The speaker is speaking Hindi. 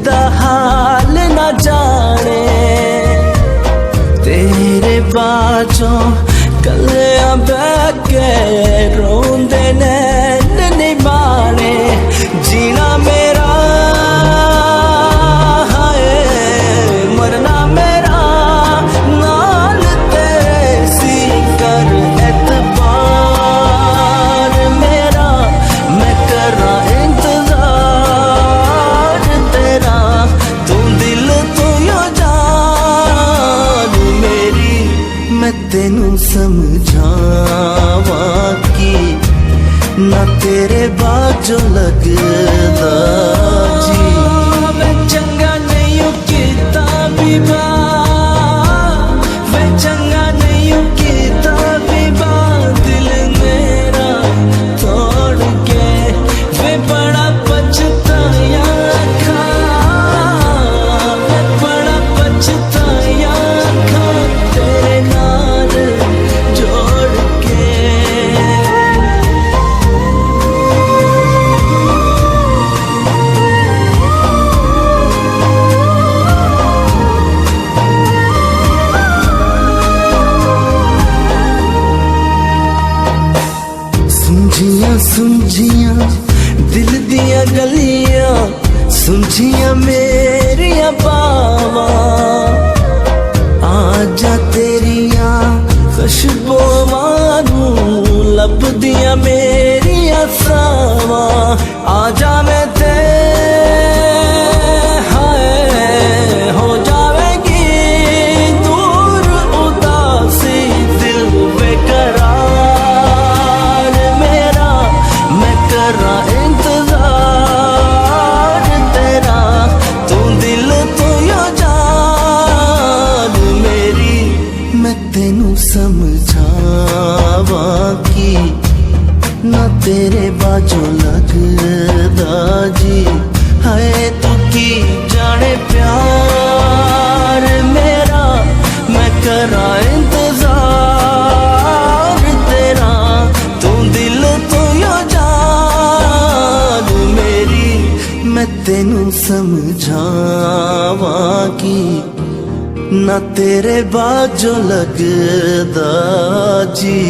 दा हाल ना जाने, तेरे बाजों कलियां बह के रोंदे नैन नहीं माने। जीना मेरा हाय मरना मेरा, नाल तेरे सी कर एतबार मेरा। मैं करा इंतजार तेरा, तू दिल तू यो जान मेरी। मैं तेनू समझावा कि ना तेरे बाजों लगदा जी। मैं चंगा नहीं हूँ कीता बीबा, मैं चंगा नहीं हूँ कीता बीबा। दिल मेरा तोड़ के वे बड़ा पछताया खा, मैं बड़ा पछताया खा तेरे नाल जोड़ के। सुलझियां सुलझियां दिल दियां गलियां, सुलझियां मेरियां बावां। आजा तेरियां खुशबुआं नू लभदियां मेरियां सावां। आजा मैं ते हाय हो जावेगी दूर उदासी दिल बेकरार मेरा। मैं करा इंतजार तेरा, तू दिल तू यो जान मेरी। मैं तेनू समझावा कि ना तेरे बाजों लगदा जी। हाय तू की जाने प्यार मेरा, मैं करा इंतजार तेरा, तू दिल तू यो जान मेरी। मैं तेनू समझावा कि ना तेरे बाजों लगदा जी।